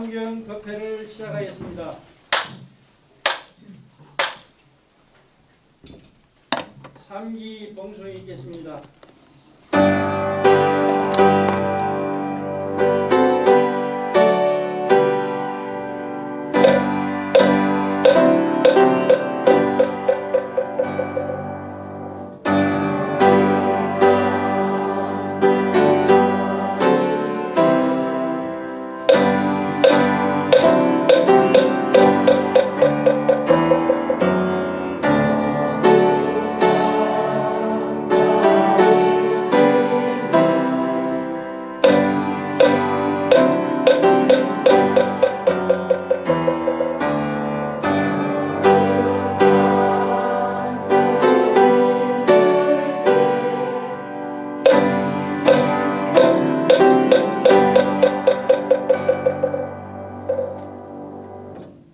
삼경 법회를 시작하겠습니다. 삼기 봉송이 있겠습니다.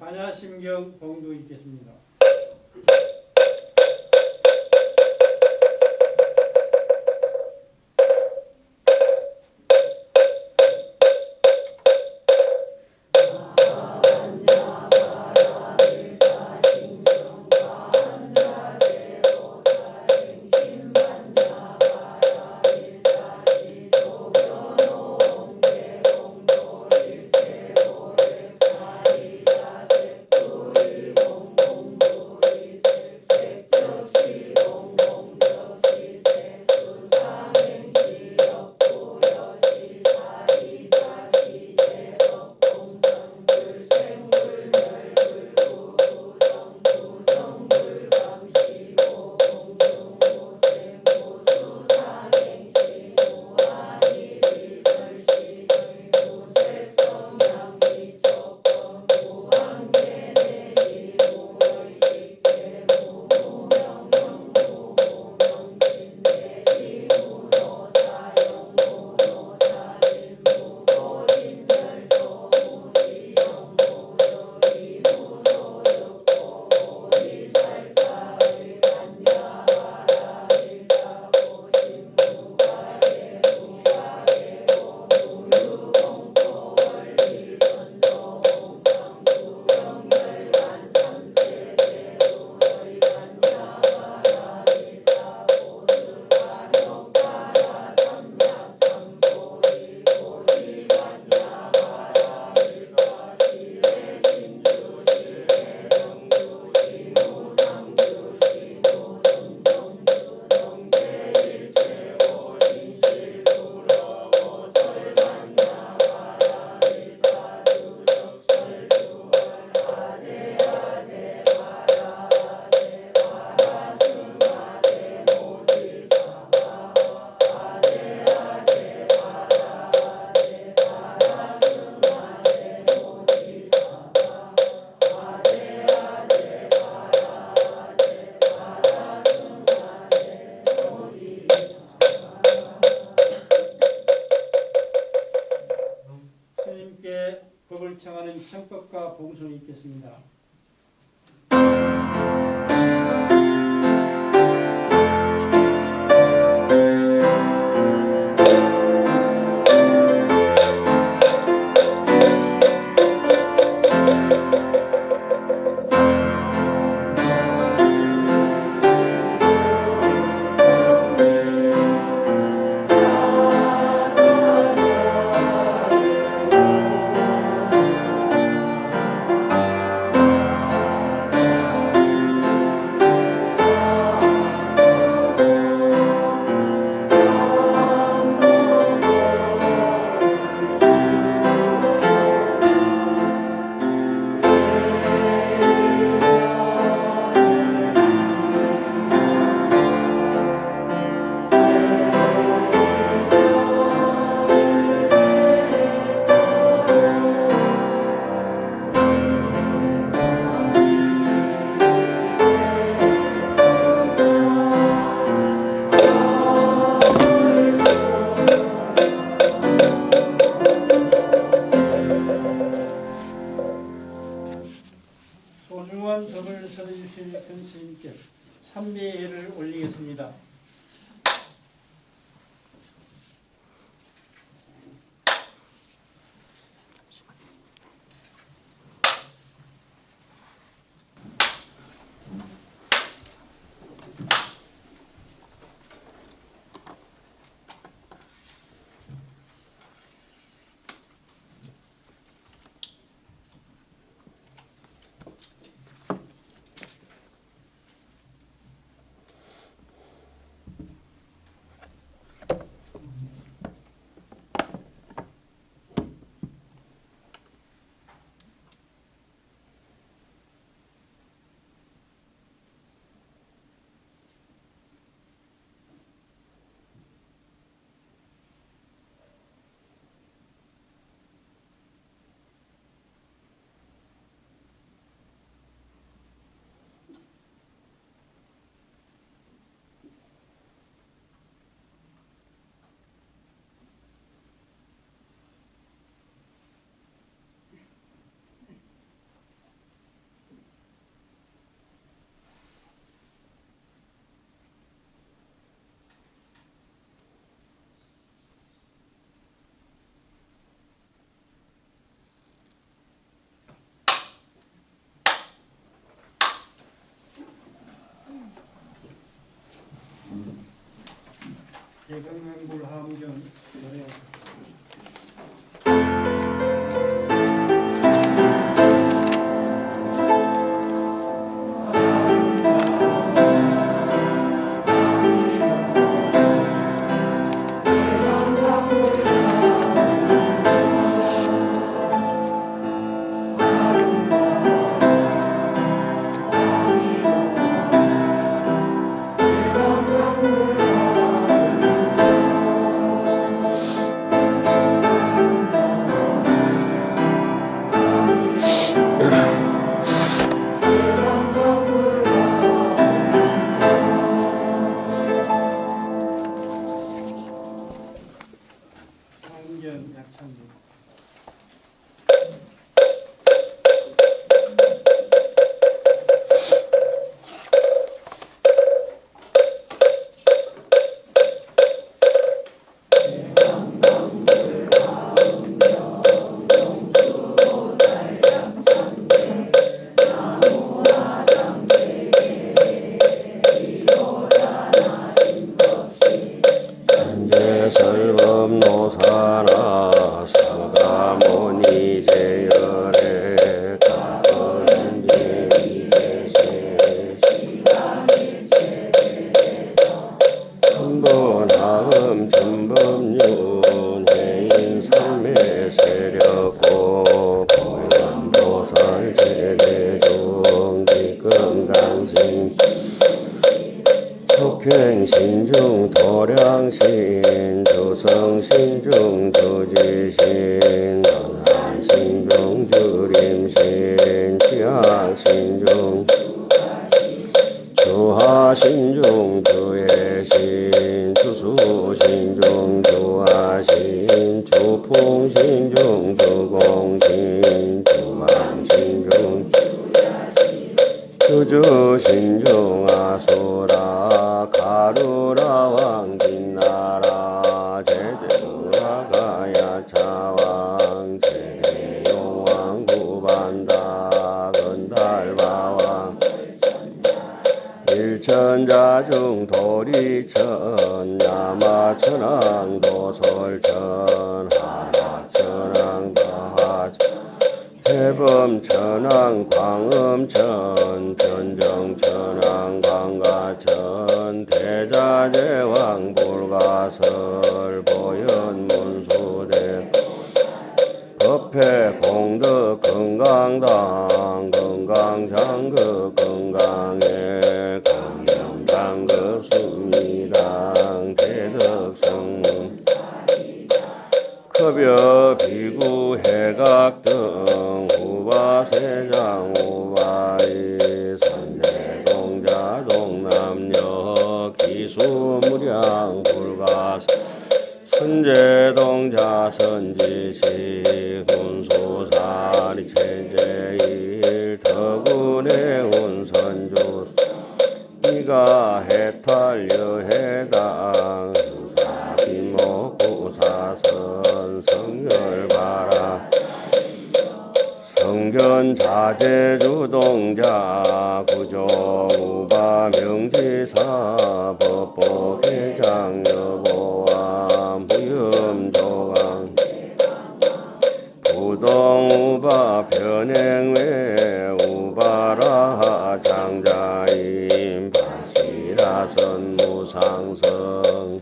반야심경 봉도 있겠습니다. 스님께 법을 청하는 청법과 봉송이 있겠습니다. 소중한 법을 설해주신 큰 스님께 참배를 올리겠습니다. 대강항불 함경 노래 함경 약창입니다. 설법노사나 사가모니 제열에 가보는 제이대세 천번하음 천법륜 해인 삶의 세력고 보현보살 제대종 기건강신 촉행신중 도량신 조성신중 조지신 한신중 주림신 지학신중 주하신중 주예신 주수신중 주하신 주풍신중 주공신 주왕신중 주주신중 아수라 가루라 왕진나라 제대우라 가야차왕 제대용왕 구반다 건달바왕 일천자중 도리천 야마천왕 도솔천 하락천왕 바하천 대범천왕 광음천 변정천왕 광가천 대자제왕 불가설 보현문수대 법회 공덕 건강당 건강장급 건강에 강령장급 수미당 대덕성문 급여 비구 해각 등 후바세장 후바이 산대동자 동남녀 기수무량 불가 선제동자 선지시 훈수사리 체제일 더군의 운선주 이가 해탈여 해당 사비모 구사선 성열바라 성견 자제주동자 구조우바 명지사 법보회장 여보와 무염조강 부동우바 변행외 우바라 장자인 바시라선 무상성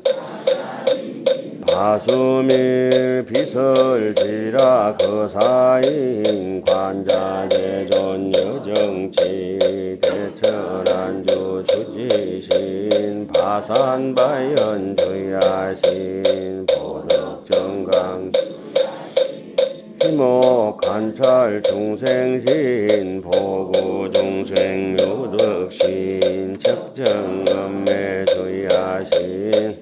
바수밀 비설지라 거사인 관자제존 여정치 대천안주 주지신 바산바연 주야신 보덕정강 희모 관찰 중생신 보구 중생 유덕신 척정엄매 주야신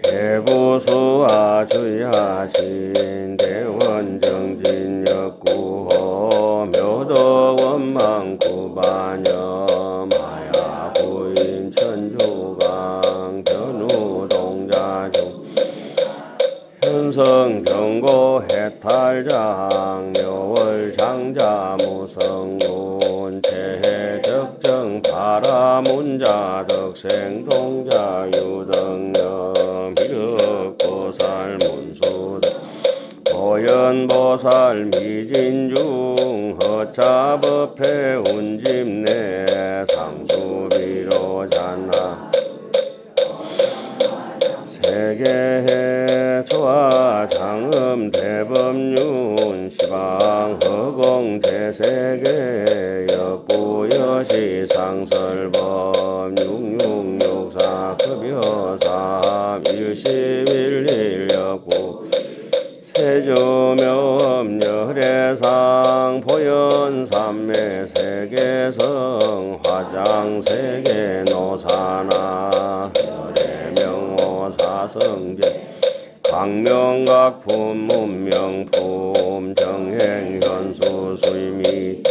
대부수아 주야신 대원정진 역구호 묘덕원망 구반여 마야구인 천주강 변우동자중 현성병고 해탈장 묘월장자 무성군 체해적정 바람 문자 덕생 동자 유덕녀 미륵보살 문수등 보현보살 미진중 허차법회 운집내 상수비로 잔나 세계해 조화 장음 대법륜 시방 허공 제세계 역부여시 상설법 6664 급여삼 111 역부 세조묘업 열애상 보현 삼매 세계성 화장 세계 노사나 열애명호 사성제 광명각품 문명품 정행 현수 수미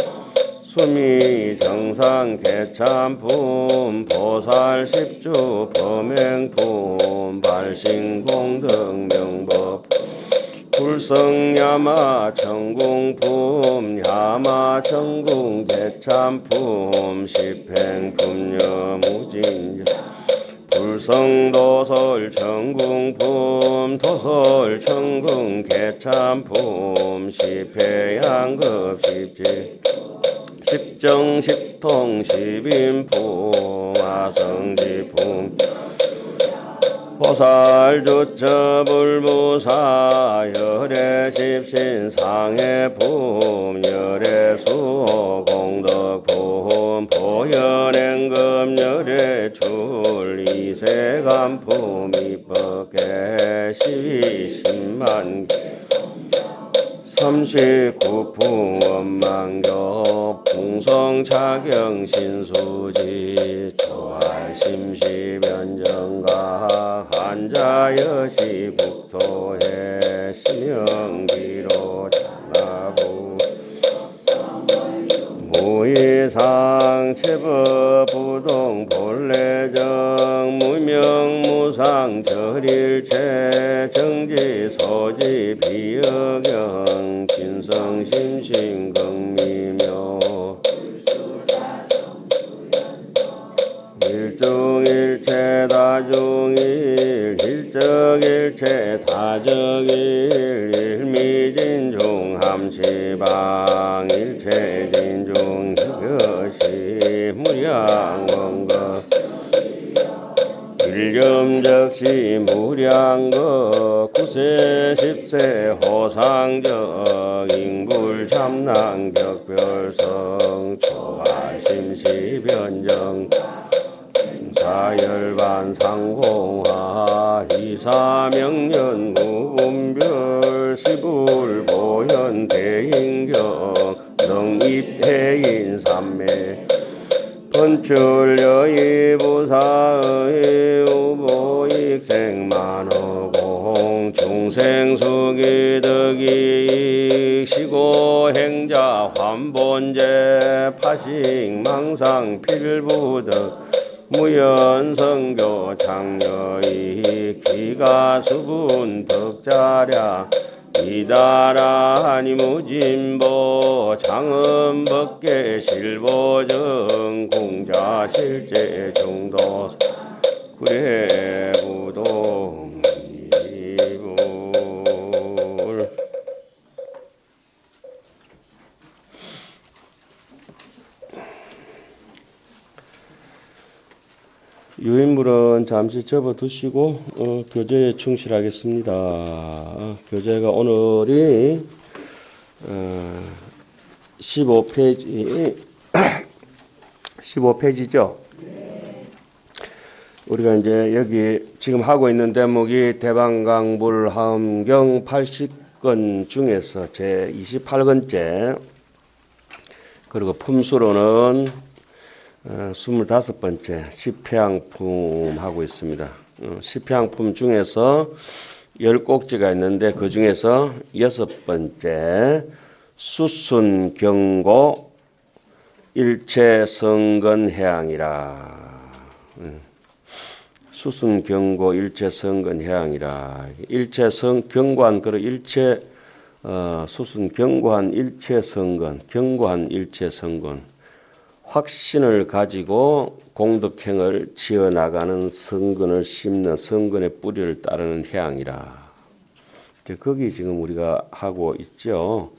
수미 정상 개참품 보살 십주 범행품 발신공등 명법 불성야마 천궁품 야마 천궁 개참품 십행품녀 무진ja 불성도설 천궁품 도설 천궁 개참품 십회양급 십지 십정 십통 십인품 아성지품 보살주처 불부사 열애십신 상해품 열애수호 공덕품 보현행금 열애출 이세간품 이법계 시십만 39품 원망교 풍성차경 신수지 조할심시변정가 한자여시 국토해 심영기로 잔나부 무이상 체법부동 본래정 무명무상 절일체 정지소지 비여경 진성심신경미묘 일중일체 다중일 일적일체 다적일 일미진중 함시방 일체진중 흑여시 무량원거 일념적시 무량거 구세 십세 호상적 인불참난 격별성 초하심시변정 사열반 상공화 이사명년 무분별 시불보현 대인경 능입해인 삼매 번출여의부사의 우보익생만어공 중생수기덕이 시고행자 환본제 파식망상 필부덕 무연성교 장려이 기가수분 덕자랴 이다라니 무진보 장음법계 실보정 공자실제 중도 구례부동 이불 유인물은 잠시 접어두시고 교재에 충실하겠습니다. 교재가 오늘이 15페이지죠. 우리가 이제 여기 지금 하고 있는 대목이 대방강불 하엄경 80건 중에서 제 28건째, 그리고 품수로는 25번째 십회양품 하고 있습니다. 십회양품 중에서 10꼭지가 있는데 그 중에서 6번째 수순경고 일체성건해양이라. 수순경고 일체성건해양이라. 일체성 경관 일체 수순경고한 일체성건 경고한 일체성건 확신을 가지고 공덕행을 지어나가는 성근을 심는 성근의 뿌리를 따르는 해양이라. 거기 지금 우리가 하고 있죠.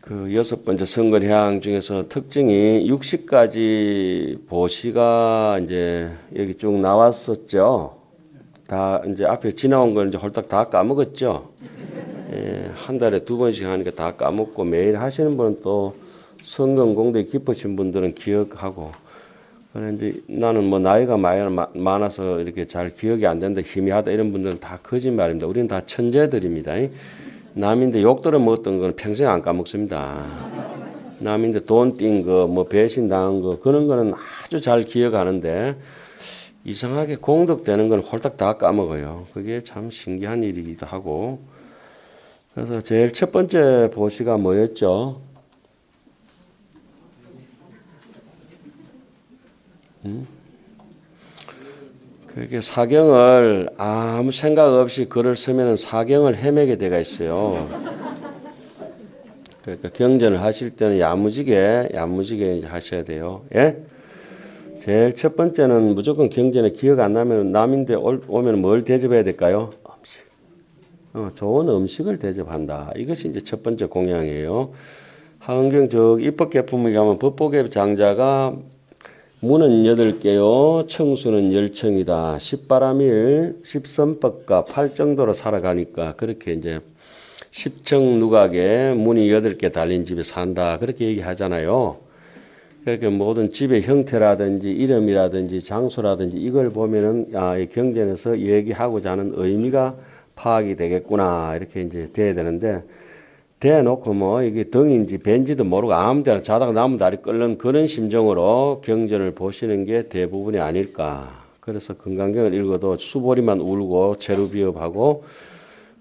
그 6번째 성근 해양 중에서 특징이 60가지 보시가 이제 여기 쭉 나왔었죠. 다 이제 앞에 지나온 걸 이제 홀딱 다 까먹었죠. 예, 한 달에 2번씩 하니까 다 까먹고 매일 하시는 분은 또 성근 공덕이 깊으신 분들은 기억하고, 그런데 나는 뭐 나이가 많아서 이렇게 잘 기억이 안 된다, 희미하다 이런 분들은 다 거짓말입니다. 우리는 다 천재들입니다. 남인데 욕 들어 먹었던 거는 평생 안 까먹습니다. 남인데 돈 띈 거, 뭐 배신 당한 거, 그런 거는 아주 잘 기억하는데 이상하게 공덕되는 건 홀딱 다 까먹어요. 그게 참 신기한 일이기도 하고. 그래서 제일 첫 번째 보시가 뭐였죠? 그게 사경을 아무 생각 없이 글을 쓰면 사경을 헤매게 돼가 있어요. 그러니까 경전을 하실 때는 야무지게 하셔야 돼요. 예? 제일 첫 번째는 무조건 경전에 기억 안 나면 남인데 오면 뭘 대접해야 될까요? 음식. 좋은 음식을 대접한다. 이것이 이제 첫 번째 공양이에요. 하은경 저 입법계품에 가면 법보계 장자가 문은 8개요. 청수는 10청이다. 10바람일 10선법과 8정도로 살아가니까 그렇게 이제 10청 누각에 문이 8개 달린 집에 산다. 그렇게 얘기하잖아요. 그렇게 모든 집의 형태라든지 이름이라든지 장소라든지 이걸 보면은 이 경전에서 얘기하고자 하는 의미가 파악이 되겠구나. 이렇게 이제 돼야 되는데, 대놓고 뭐 이게 등인지 벤지도 모르고 아무 데나 자다가 나무 다리 끓는 그런 심정으로 경전을 보시는 게 대부분이 아닐까. 그래서 건강경을 읽어도 수보리만 울고 체루비업하고,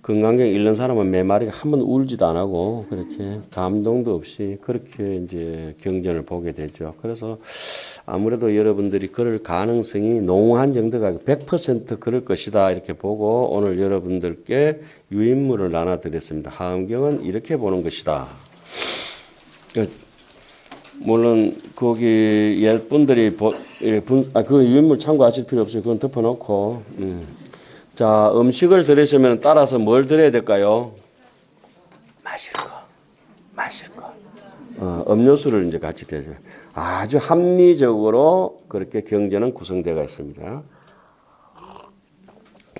건강경 읽는 사람은 매 마리가 한 번 울지도 안 하고 그렇게 감동도 없이 그렇게 이제 경전을 보게 되죠. 그래서 아무래도 여러분들이 그럴 가능성이 농후한 정도가 100% 그럴 것이다 이렇게 보고 오늘 여러분들께 유인물을 나눠드렸습니다. 하음경은 이렇게 보는 것이다. 물론 거기 분들이 그 유인물 참고하실 필요 없어요. 그건 덮어놓고. 자, 음식을 들으시면 따라서 뭘 드려야 될까요? 마실 거. 음료수를 이제 같이 드려요. 아주 합리적으로 그렇게 경전은 구성되어 있습니다.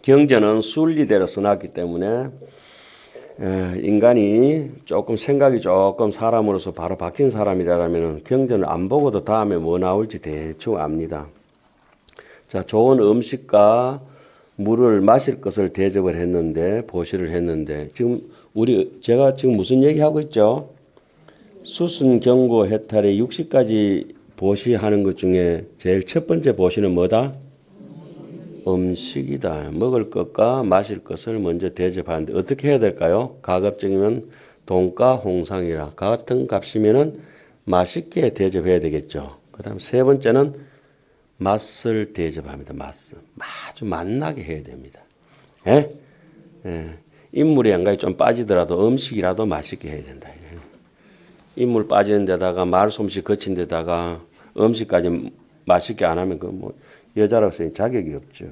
경전은 순리대로 써놨기 때문에 인간이 조금 생각이 조금 사람으로서 바로 바뀐 사람이라면 경전을 안 보고도 다음에 뭐 나올지 대충 압니다. 자, 좋은 음식과 물을 마실 것을 대접을 했는데 보시를 했는데 지금 제가 지금 무슨 얘기하고 있죠? 수순 경고 해탈의 60가지 보시하는 것 중에 제일 첫 번째 보시는 뭐다? 음식이다. 먹을 것과 마실 것을 먼저 대접하는데 어떻게 해야 될까요? 가급적이면 돈가 홍상이라 같은 값이면은 맛있게 대접해야 되겠죠. 그 다음 세 번째는 맛을 대접합니다. 맛을 아주 맛나게 해야 됩니다. 예? 예. 인물이 양가에 좀 빠지더라도 음식이라도 맛있게 해야 된다. 인물 빠지는 데다가 말솜씨 거친 데다가 음식까지 맛있게 안 하면 그 뭐 여자로서의 자격이 없죠.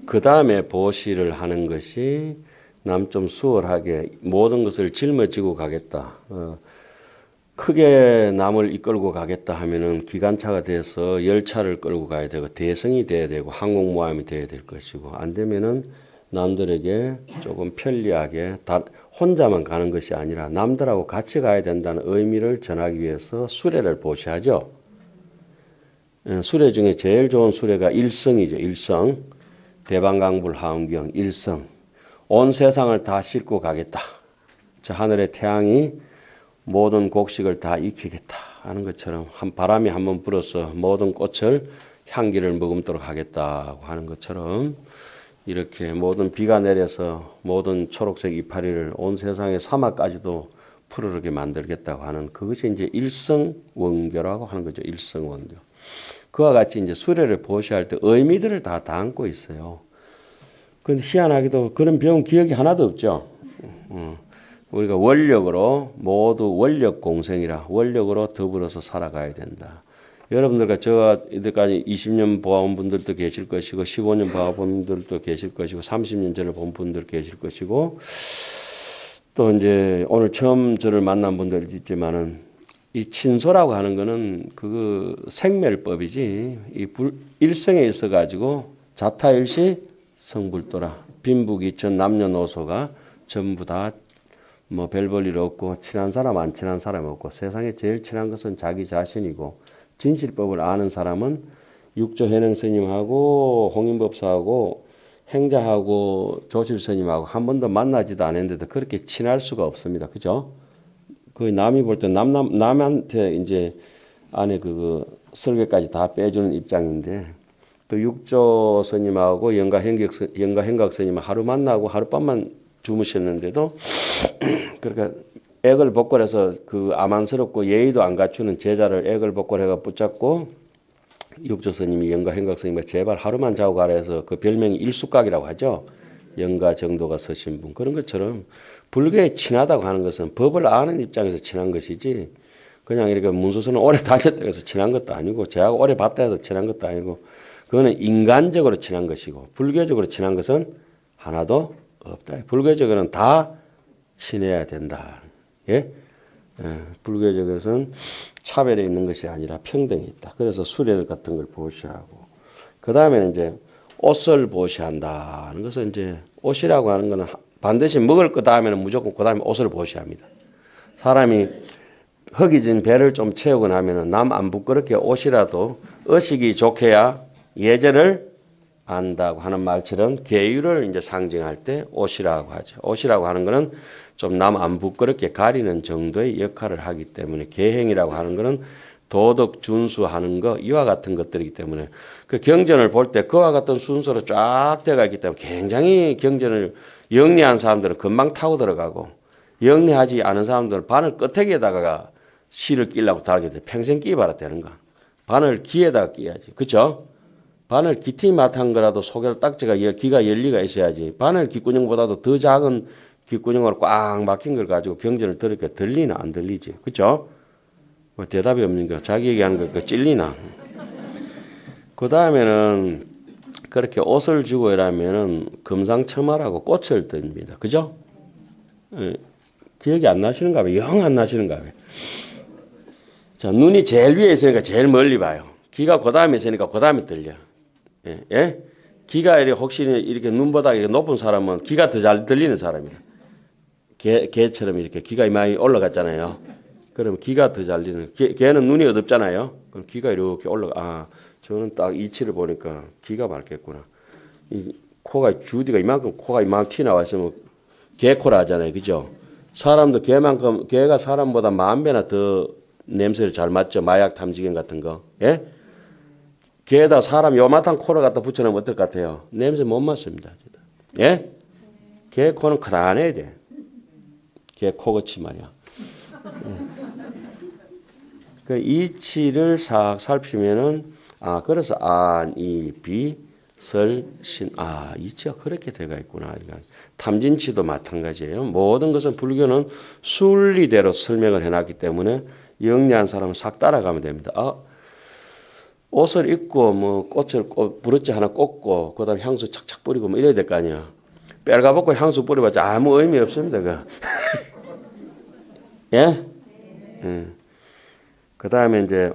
그 다음에 보시를 하는 것이 남 좀 수월하게 모든 것을 짊어지고 가겠다. 크게 남을 이끌고 가겠다 하면은 기관차가 돼서 열차를 끌고 가야 되고 대성이 돼야 되고 항공모함이 돼야 될 것이고 안 되면은 남들에게 조금 편리하게 혼자만 가는 것이 아니라 남들하고 같이 가야 된다는 의미를 전하기 위해서 수레를 보시하죠. 수레 중에 제일 좋은 수레가 일성이죠. 일성. 대방강불 하음경 일성. 온 세상을 다 싣고 가겠다. 저 하늘의 태양이 모든 곡식을 다 익히겠다 하는 것처럼 바람이 한번 불어서 모든 꽃을 향기를 머금도록 하겠다고 하는 것처럼 이렇게 모든 비가 내려서 모든 초록색 이파리를 온 세상의 사막까지도 푸르르게 만들겠다고 하는 그것이 이제 일성원교라고 하는 거죠. 일성원교. 그와 같이 이제 수레를 보시할 때 의미들을 다 담고 있어요. 근데 희한하게도 그런 병 기억이 하나도 없죠. 우리가 원력으로 모두 원력 공생이라 원력으로 더불어서 살아가야 된다. 여러분들과 저와 이때까지 20년 보아온 분들도 계실 것이고 15년 보아온 분들도 계실 것이고 30년 전을 본 분들 계실 것이고 또 이제 오늘 처음 저를 만난 분들도 있지만은 이 친소라고 하는 거는 그 생멸법이지 이 일성에 있어 가지고 자타일시 성불도라 빈부귀천 남녀노소가 전부 다 뭐 별 볼 일 없고 친한 사람 안 친한 사람 없고 세상에 제일 친한 것은 자기 자신이고 진실법을 아는 사람은 육조 해능 스님하고 홍인법사하고 행자하고 조실 스님하고 한 번도 만나지도 않았는데도 그렇게 친할 수가 없습니다. 그죠? 거의 남이 볼 때 남한테 이제 안에 그 설계까지 다 빼주는 입장인데 또 육조 스님하고 영가 행각 스님은 하루 만나고 하룻밤만 주무셨는데도 그러니까 애걸복걸해서 그 아만스럽고 예의도 안 갖추는 제자를 애걸복걸해가 붙잡고 육조 스님이 영가 행각 스님과 제발 하루만 자고 가라 해서 그 별명이 일숙각이라고 하죠. 영가 정도가 서신 분. 그런 것처럼 불교에 친하다고 하는 것은 법을 아는 입장에서 친한 것이지 그냥 이렇게 문수선을 오래 다녔다고 해서 친한 것도 아니고 제하고 오래 봤다 해서 친한 것도 아니고 그거는 인간적으로 친한 것이고 불교적으로 친한 것은 하나도 없다. 불교적으로는 다 친해야 된다. 예? 불교적으로는 차별이 있는 것이 아니라 평등이 있다. 그래서 수레 같은 걸 보시하고 그 다음에는 이제 옷을 보시한다 하는 것은 이제 옷이라고 하는 것은 반드시 먹을 것 다음에는 무조건 그 다음에 옷을 보시합니다. 사람이 허기진 배를 좀 채우고 나면은 남 안 부끄럽게 옷이라도 의식이 좋게야 예절을 안다고 하는 말처럼 계율을 이제 상징할 때 옷이라고 하죠. 옷이라고 하는 것은 좀 남 안 부끄럽게 가리는 정도의 역할을 하기 때문에 계행이라고 하는 것은 도덕 준수하는 거 이와 같은 것들이기 때문에 그 경전을 볼 때 그와 같은 순서로 쫙 되어가 있기 때문에 굉장히 경전을 영리한 사람들은 금방 타고 들어가고 영리하지 않은 사람들은 바늘 끄트기에다가 실을 끼려고 달게 돼. 평생 끼봐라 되는가. 바늘 귀에다가 끼야지. 그렇죠? 바늘 귀티 맡은 거라도 속에 딱지가 귀가 열리가 있어야지. 바늘 귓구녕보다도 더 작은 귓구녕으로 꽉 막힌 걸 가지고 경전을 들으니까 들리나 안 들리지. 그렇죠? 뭐 대답이 없는 거. 자기 얘기하는 거 찔리나. 그 다음에는 그렇게 옷을 주고 이러면은 금상첨화라고 꽃을 듭니다. 그죠? 기억이 안 나시는가 봐요. 영 안 나시는가 봐요. 자, 눈이 제일 위에 있으니까 제일 멀리 봐요. 귀가 그 다음에 있으니까 그 다음에 들려. 예? 예? 귀가 혹시 이렇게 눈보다 이렇게 높은 사람은 귀가 더 잘 들리는 사람이라. 개처럼 이렇게 귀가 많이 올라갔잖아요. 그러면 귀가 더 잘 들리는. 개는 눈이 어둡잖아요. 그럼 귀가 이렇게 올라가. 아, 저는 딱 이치를 보니까 귀가 맑겠구나. 이 코가 주디가 이만큼 코가 이만큼 튀 나와 있으면 개코라 하잖아요. 그죠? 사람도 개가 사람보다 10,000배나 더 냄새를 잘 맡죠. 마약 탐지견 같은 거. 예? 개에다 사람 요만한 코를 갖다 붙여놓으면 어떨 것 같아요? 냄새 못 맡습니다. 예? 개 코는 크다해야 돼. 개 코같이 말이야. 그 이치를 싹 살피면은 아 그래서 안, 이, 비, 설, 신, 아 이치가 그렇게 되어 있구나. 그러니까 탐진치도 마찬가지예요. 모든 것은 불교는 순리대로 설명을 해놨기 때문에 영리한 사람은 싹 따라가면 됩니다. 아, 옷을 입고 뭐 부르지 하나 꽂고 그다음에 향수 착착 뿌리고 뭐 이래야 될 거 아니야. 빨가벗고 향수 뿌려봤자 아무 의미 없습니다. 그. 예? 그다음에 이제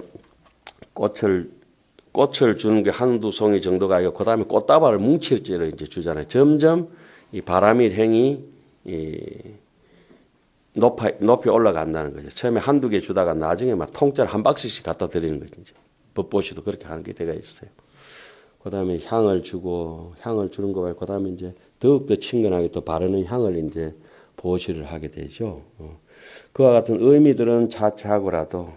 꽃을 주는 게 한두 송이 정도가 아니고 그다음에 꽃다발을 뭉칠지로 이제 주잖아요. 점점 이 바람이 행이 높이 올라간다는 거죠. 처음에 한두 개 주다가 나중에 막 통째로 한 박스씩 갖다 드리는 거죠. 법보시도 그렇게 하는 게 되가 있어요. 그다음에 향을 주는 거 말고 그다음에 이제 더욱더 친근하게 또 바르는 향을 이제 보시를 하게 되죠. 그와 같은 의미들은 차치하고라도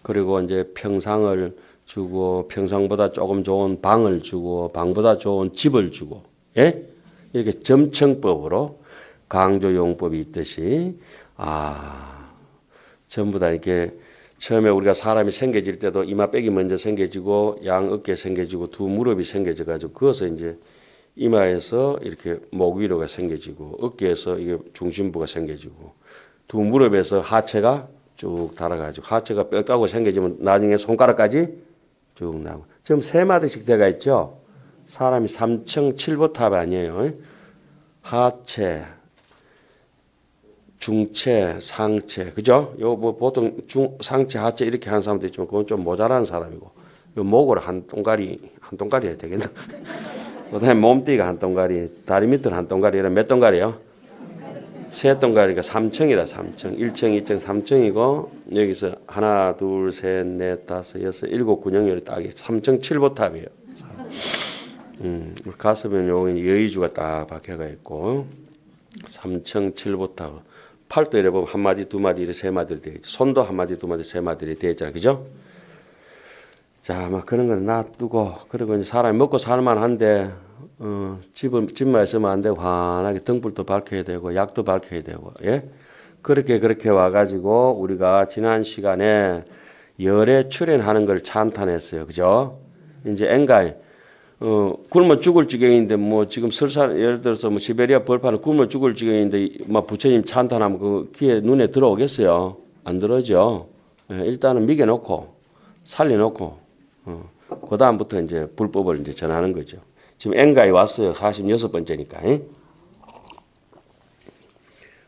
그리고 이제 평상을 주고 평상보다 조금 좋은 방을 주고 방보다 좋은 집을 주고 예? 이렇게 점청법으로 강조용법이 있듯이 전부 다 이렇게 처음에 우리가 사람이 생겨질 때도 이마백이 먼저 생겨지고 양 어깨 생겨지고 두 무릎이 생겨져 가지고 그것을 이제 이마에서 이렇게 목 위로가 생겨지고 어깨에서 이게 중심부가 생겨지고 두 무릎에서 하체가 쭉 달아가지고 하체가 뼈다고 생겨지면 나중에 손가락까지 쭉 나오고. 지금 세 마디씩 돼가 있죠. 사람이 3층 7보탑 아니에요. 하체, 중체, 상체, 그죠? 요 뭐 보통 상체, 하체 이렇게 하는 사람도 있지만 그건 좀 모자라는 사람이고, 요 목을 한 동가리 해야 되겠나? 그다음에 몸띠가 한 동가리, 다리 밑을 한 동가리, 이런 몇 동가리요? 세 동가리가 3층이라 3층, 1층, 2층, 3층이고 여기서 하나, 둘, 셋, 넷, 다섯, 여섯, 일곱 군형이 딱 3층 7보탑이에요. 가슴은 여기 여의주가 딱 박혀가 있고 3층 7보탑. 팔도 이래 보면 한 마디, 두 마디, 이래 세 마디로 되어 있죠. 손도 한 마디, 두 마디, 세 마디로 되어 있잖아요, 그죠? 자, 막 그런 건 놔두고 그리고 이제 사람이 먹고 살만한데 집만 있으면 안 되고 환하게 등불도 밝혀야 되고 약도 밝혀야 되고 예 그렇게 와가지고 우리가 지난 시간에 열에 출현하는 걸 찬탄했어요, 그죠? 이제 엔가이 굶어 죽을 지경인데 뭐 지금 설사 예를 들어서 뭐 시베리아 벌판은 굶어 죽을 지경인데 막 부처님 찬탄하면 그 귀에 눈에 들어오겠어요? 안 들어오죠. 예, 일단은 미겨놓고 살려놓고 그 다음부터 이제 불법을 이제 전하는 거죠. 지금 엔가에 왔어요. 46번째니까. 예?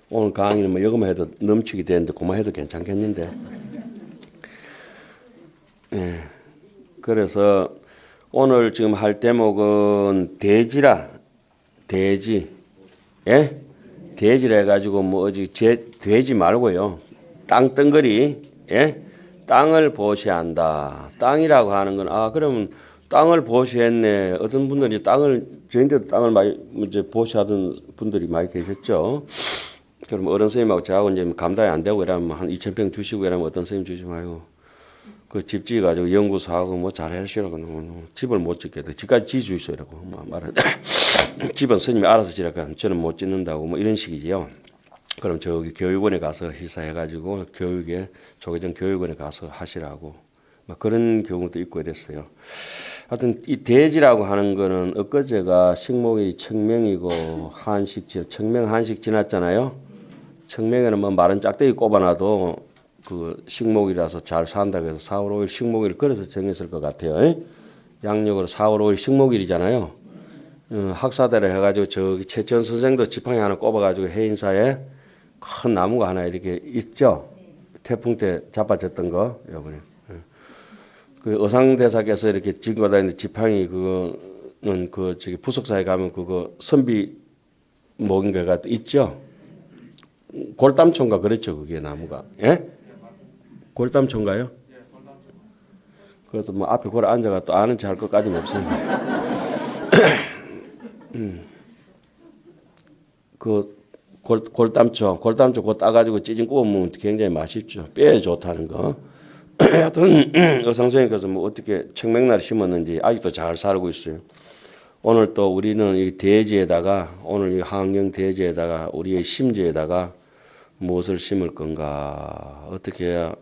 오늘 강의는 뭐 이거만 해도 넘치게 되는데 그만 해도 괜찮겠는데. 예. 그래서 오늘 지금 할 대목은 대지라. 대지. 예? 대지라 해가지고 뭐 어디 돼지 말고요. 땅덩어리. 예? 땅을 보시한다. 땅이라고 하는 건 그러면 땅을 보시했네. 어떤 분들이 저희한테도 땅을 많이 이제 보시하던 분들이 많이 계셨죠. 그럼 어른 선생님하고 저하고 이제 감당이 안 되고 이러면 한 2,000평 주시고 이러면 어떤 선생님 주지 말고 그 집 지어가지고 연구소하고 뭐 잘 하시라고 집을 못 짓게 돼. 집까지 지어주시라고 말하는데 집은 스님이 알아서 지라고 저는 못 짓는다고 뭐 이런 식이지요. 그럼 저기 교육원에 가서 희사해가지고 조계종 교육원에 가서 하시라고 막 그런 경우도 있고 이랬어요. 하여튼 이 대지라고 하는 거는 엊그제가 식목이 청명이고 청명 한식 지났잖아요. 청명에는 뭐 마른 짝대기 꼽아놔도 그 식목이라서 잘 산다고 해서 4월 5일 식목일을 그래서 정했을 것 같아요. 양력으로 4월 5일 식목일이잖아요. 학사대로 해가지고 저기 최천 선생도 지팡이 하나 꼽아가지고 해인사에 큰 나무가 하나 이렇게 있죠. 태풍 때 자빠졌던 거 요번에. 그 어상대사께서 이렇게 지고 다니는 지팡이 그거는 그 저기 부석사에 가면 그거 선비 먹은 거가 있죠. 골담초인가 그랬죠, 그게 나무가. 예? 골담초인가요? 그것도 뭐 앞에 고래 앉아가 또 아는 체 할 것까지는 없습니다. 그 골담초 그거 따가지고 찌진 구워 먹으면 굉장히 맛있죠. 뼈에 좋다는 거. 하여튼 어상선생님께서 뭐 어떻게 청명날 심었는지 아직도 잘 살고 있어요. 오늘 또 우리는 이 대지에다가 오늘 이 한경 대지에다가 우리의 심지에다가 무엇을 심을 건가, 어떻게 해야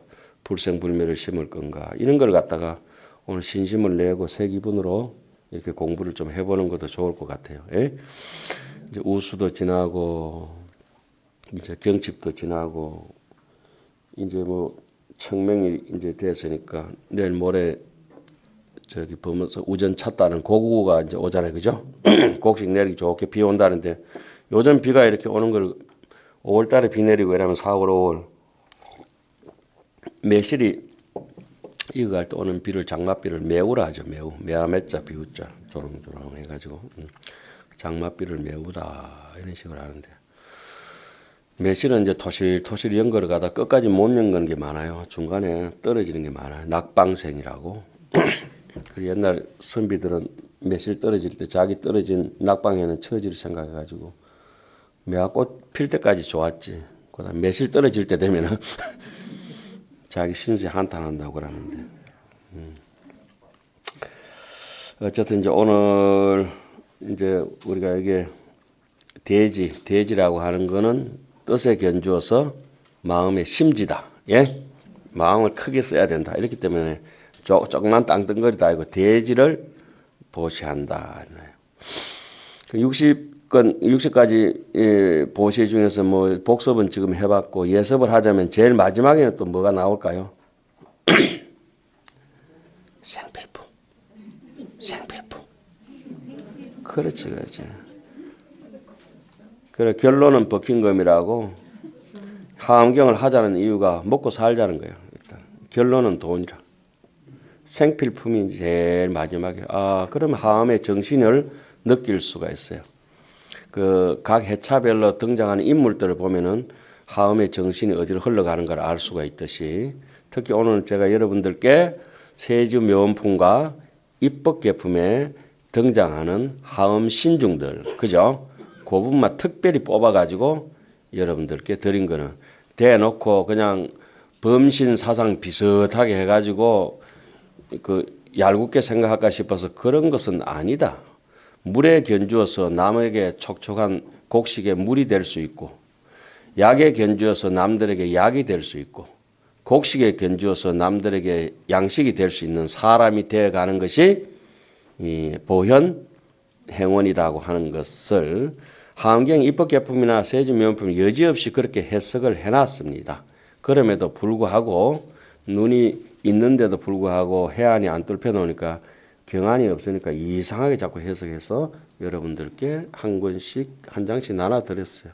불생불멸을 심을 건가 이런 걸 갖다가 오늘 신심을 내고 새 기분으로 이렇게 공부를 좀 해보는 것도 좋을 것 같아요. 예? 이제 우수도 지나고 이제 경칩도 지나고 이제 뭐 청명이 이제 됐으니까 내일 모레 저기 보면서 우전 찼다는 고구가 이제 오잖아요, 그죠? 곡식 내리기 좋게 비 온다는데 요즘 비가 이렇게 오는 걸 5월달에 비 내리고 이러면 4월, 5월 매실이 익어갈 때 오는 비를 장맛비를 매우라 하죠. 매아매자 비우자 조롱조롱 해가지고 장맛비를 매우다 이런 식으로 하는데 매실은 이제 토실 연거를 가다 끝까지 못 연거는 게 많아요. 중간에 떨어지는 게 많아요. 낙방생이라고. 그 옛날 선비들은 매실 떨어질 때 자기 떨어진 낙방에는 처지를 생각해가지고 매화꽃 필 때까지 좋았지. 그다음 매실 떨어질 때 되면은 자기 신세 한탄한다고 그러는데. 어쨌든 이제 오늘 이제 우리가 이게 대지라고 하는 거는 뜻에 견주어서 마음의 심지다. 예? 마음을 크게 써야 된다. 이렇기 때문에 조그만 땅덩어리도 아니고 대지를 보시한다. 60 60가지 보시 중에서 뭐 복습은 지금 해봤고 예습을 하자면 제일 마지막에는 또 뭐가 나올까요? 생필품. 생필품. 그렇지, 그렇지. 그래, 결론은 버킹검이라고 하암경을 하자는 이유가 먹고 살자는 거예요. 일단 결론은 돈이라. 생필품이 제일 마지막에. 그러면 하암의 정신을 느낄 수가 있어요. 그 각 해차별로 등장하는 인물들을 보면은 하암의 정신이 어디로 흘러가는 걸 알 수가 있듯이 특히 오늘 제가 여러분들께 세주묘원품과 입법계품에 등장하는 하암 신중들, 그죠? 그 부분만 특별히 뽑아가지고 여러분들께 드린 거는 대놓고 그냥 범신 사상 비슷하게 해가지고 그 얄궂게 생각할까 싶어서 그런 것은 아니다. 물에 견주어서 남에게 촉촉한 곡식에 물이 될 수 있고 약에 견주어서 남들에게 약이 될 수 있고 곡식에 견주어서 남들에게 양식이 될 수 있는 사람이 되어가는 것이 이 보현 행원이라고 하는 것을 하암경 입법계품이나 세주묘원품 여지없이 그렇게 해석을 해놨습니다. 그럼에도 불구하고 눈이 있는데도 불구하고 해안이 안 뚫혀 놓으니까 경안이 없으니까 이상하게 자꾸 해석해서 여러분들께 한 권씩 한 장씩 나눠 드렸어요.